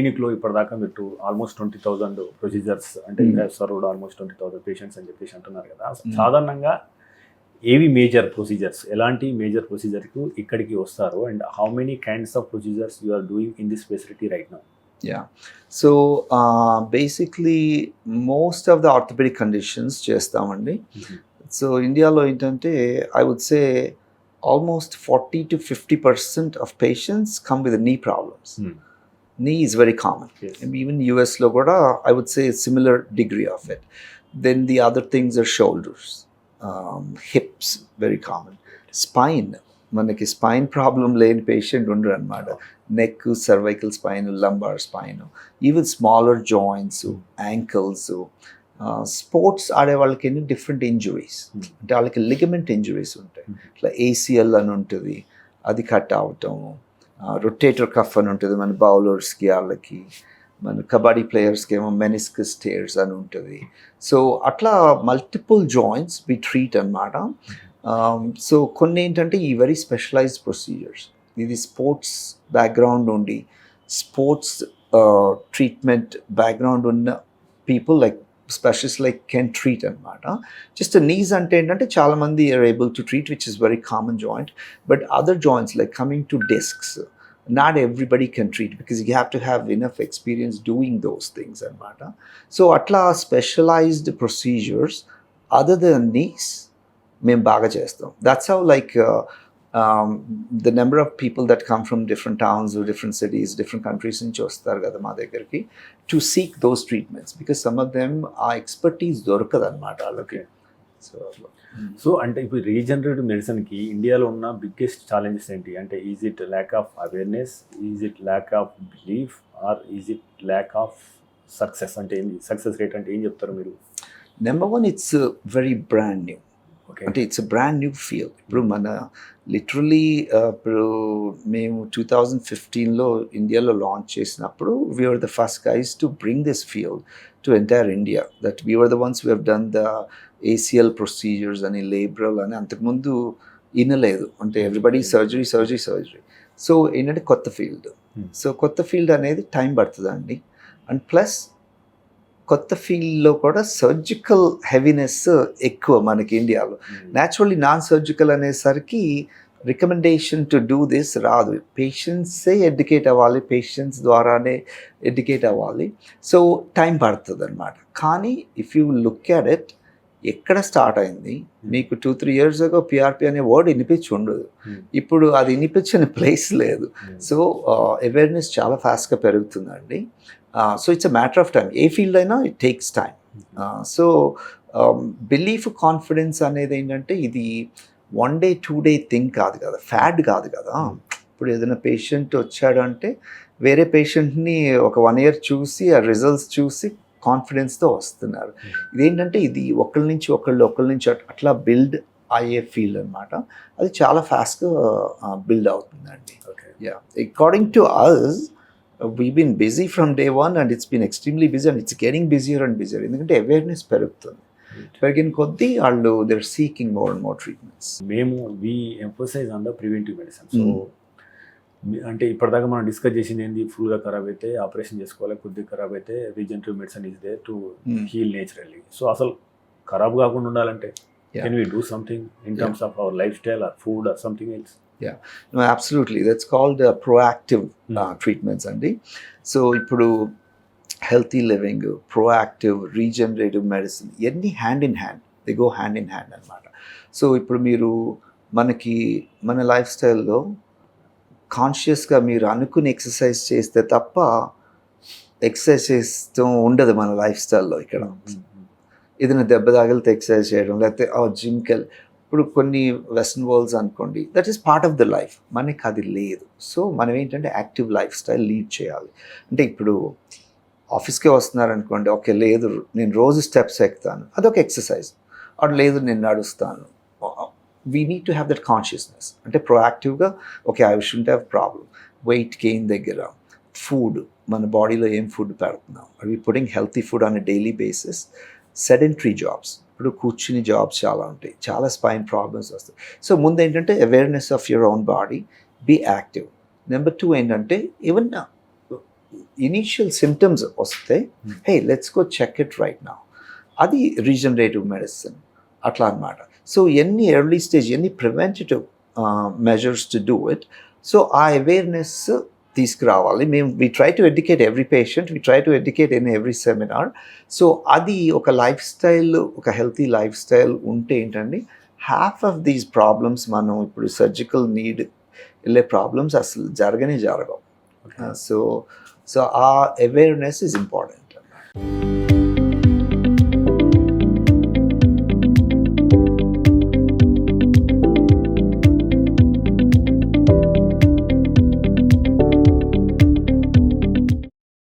క్లినిక్లో ఇప్పటిదాకా మీరు almost 20,000 procedures అంటే you have served almost 20,000 patients అని చెప్పేసి అంటున్నారు కదా. సాధారణంగా ఏవి మేజర్ ప్రొసీజర్స్, ఎలాంటి మేజర్ ప్రొసీజర్కు ఇక్కడికి వస్తారు, and how many kinds of procedures you are doing in this facility right now? Yeah. So basically most of the orthopedic conditions చేస్తామండి. సో ఇండియాలో ఏంటంటే I would say almost 40 to 50% of patients come with knee problems. Knee is very common. Yes. And even US lo kuda I would say a similar degree of it. Then the other things are shoulders, hips, very common. Spine, మనకి spine problem లేని patient ఉండరు అనమాట. Neck, cervical spine, lumbar spine, even smaller joints, ankles. Sports ఆడే వాళ్ళకి ఎన్ని different injuries, అంటే వాళ్ళకి ligament injuries ఉంటాయి. ఇట్లా ఏసీఎల్ అని ఉంటుంది, అది కట్ అవటం. రొటేటర్ కఫ్ అని ఉంటుంది మన బౌలర్స్కి, వాళ్ళకి. మన కబడ్డీ ప్లేయర్స్కి ఏమో మెనిస్కస్ టేర్స్ అని ఉంటుంది. సో అట్లా మల్టిపుల్ జాయింట్స్ వి ట్రీట్ అనమాట. సో కొన్ని ఏంటంటే ఈ వెరీ స్పెషలైజ్డ్ ప్రొసీజర్స్, ఇది స్పోర్ట్స్ బ్యాక్గ్రౌండ్ ఉండి స్పోర్ట్స్ ట్రీట్మెంట్ బ్యాక్గ్రౌండ్ ఉన్న people like specialist like can treat అనమాట. జస్ట్ నీస్ అంటే ఏంటంటే చాలామంది are able to treat, which is very common joint. But other joints like coming to discs, not everybody can treat because you have to have enough experience doing those things anamata. So atla specialized procedures other than knees మేము బాగా చేస్తాం. That's how like the number of people that come from different towns or different cities, different countries నుంచి వస్తారు కదా మా దగ్గరికి to seek those treatments because some of them ఆ expertise దొరకదు అనమాట వాళ్ళకి. సో అంటే ఇప్పుడు రీజనరేటివ్ మెడిసిన్కి ఇండియాలో ఉన్న బిగ్గెస్ట్ ఛాలెంజెస్ ఏంటి? అంటే is it lack of awareness, is it lack of belief, or is it lack of success? అంటే ఏంటి సక్సెస్ రేట్ అంటే ఏం చెప్తారు మీరు? Number one, it's very brand new. అంటే ఇట్స్ బ్రాండ్ న్యూ ఫీల్డ్. ఇప్పుడు మన లిటరలీ ఇప్పుడు మేము 2015లో ఇండియాలో లాంచ్ చేసినప్పుడు we're the first guys to bring this field to entire India. That we're the ones we have done the ACL procedures అని, లేబ్రల్ అని అంతకుముందు వినలేదు. అంటే everybody surgery surgery surgery. So ఏంటంటే కొత్త ఫీల్డ్. సో కొత్త ఫీల్డ్ అనేది టైం పడుతుందండి. అండ్ ప్లస్ కొత్త ఫీల్డ్లో కూడా సర్జికల్ హెవీనెస్ ఎక్కువ మనకి ఇండియాలో. న్యాచురల్లీ నాన్ సర్జికల్ అనేసరికి రికమెండేషన్ టు డూ దిస్ రాదు. పేషెంట్సే ఎడ్యుకేట్ అవ్వాలి, పేషెంట్స్ ద్వారానే ఎడ్యుకేట్ అవ్వాలి. సో టైం పడుతుంది అనమాట. కానీ if you look at it, ఎక్కడ స్టార్ట్ అయింది మీకు 2-3 years ago పిఆర్పి అనే వర్డ్ వినిపించి ఉండదు. ఇప్పుడు అది వినిపించిన ప్లేస్ లేదు. సో అవేర్నెస్ చాలా ఫాస్ట్గా పెరుగుతుందండి. So it's a matter of time. ఏ ఫీల్డ్ అయినా it takes time. So belief, confidence అనేది ఏంటంటే ఇది 1 day 2 day థింగ్ కాదు కదా, ఫ్యాడ్ కాదు కదా. ఇప్పుడు ఏదైనా పేషెంట్ వచ్చాడు అంటే వేరే పేషెంట్ని ఒక 1 year చూసి ఆ రిజల్ట్స్ చూసి కాన్ఫిడెన్స్తో వస్తున్నారు. ఇదేంటంటే ఇది ఒకళ్ళ నుంచి అట్లా బిల్డ్ అయ్యే ఫీల్డ్ అనమాట. అది చాలా ఫాస్ట్గా బిల్డ్ అవుతుందండి. Yeah, according to us we've been busy from day one and it's been extremely busy and it's getting busier and busier. ఎందుకంటే అవేర్నెస్ పెరుగుతుంది. పెరిగిన కొద్దీ వాళ్ళు they're seeking more and more treatments. మేము we emphasize on the preventive medicine. So అంటే ఇప్పటిదాకా మనం discuss చేసింది ఏంది, ఫుల్గా ఖరాబ్ అయితే ఆపరేషన్ చేసుకోవాలి, కొద్దిగా ఖరాబ్ అయితే regenerative medicine is there to heal naturally. So అసలు ఖరాబ్ కాకుండా ఉండాలంటే can we do something in terms of our lifestyle or food or something else? Yeah, no, absolutely. That's called proactive treatments అండి. So ఇప్పుడు healthy living, proactive, regenerative medicine ఇవన్నీ hand in hand, they go hand in hand అనమాట. సో ఇప్పుడు మీరు మన life స్టైల్లో కాన్షియస్గా మీరు అనుకుని ఎక్సర్సైజ్ చేస్తే తప్ప ఎక్సర్సైజ్ చేస్తూ ఉండదు మన లైఫ్ స్టైల్లో. ఇక్కడ ఏదైనా దెబ్బ తగిలితే ఎక్సర్సైజ్ చేయడం, లేకపోతే జిమ్కి ఇప్పుడు కొన్ని వెస్టర్న్ వరల్డ్స్ అనుకోండి, that is part of the life. మనకి అది లేదు. సో మనం ఏంటంటే యాక్టివ్ లైఫ్ స్టైల్ లీడ్ చేయాలి. అంటే ఇప్పుడు ఆఫీస్కే వస్తున్నారనుకోండి, ఓకే లేదు నేను రోజు స్టెప్స్ ఎక్కుతాను, అదొక ఎక్సర్సైజ్. అటు లేదు నేను నడుస్తాను. We need to have that consciousness. అంటే ప్రొయాక్టివ్గా okay I should have problem. Weight gain దగ్గర ఫుడ్, మన బాడీలో ఏం ఫుడ్ పెడుతున్నాం, are we putting healthy food on a daily basis. Sedentary jobs, ఇప్పుడు కూర్చుని జాబ్స్ చాలా ఉంటాయి, చాలా స్పైన్ ప్రాబ్లమ్స్ వస్తాయి. సో ముందు ఏంటంటే awareness of your own body, be active. Number 2 ఏంటంటే ఈవెన్ ఇనీషియల్ సిమ్టమ్స్ వస్తే hey let's go check it right now, అది రీజనరేటివ్ మెడిసిన్ అట్లా అనమాట. సో ఎన్ని ఎర్లీ స్టేజ్, ఎన్ని preventive measures to do it, so ఆ అవేర్నెస్ తీసుకురావాలి. We try to educate every patient, we try to educate in every seminar. So అది ఒక lifestyle, ఒక హెల్తీ లైఫ్ స్టైల్ ఉంటే ఏంటండి, హాఫ్ ఆఫ్ దీస్ ప్రాబ్లమ్స్, మనం ఇప్పుడు సర్జికల్ నీడ్ వెళ్ళే ప్రాబ్లమ్స్ అసలు జరగవు. సో ఆ అవేర్నెస్ ఈజ్ ఇంపార్టెంట్.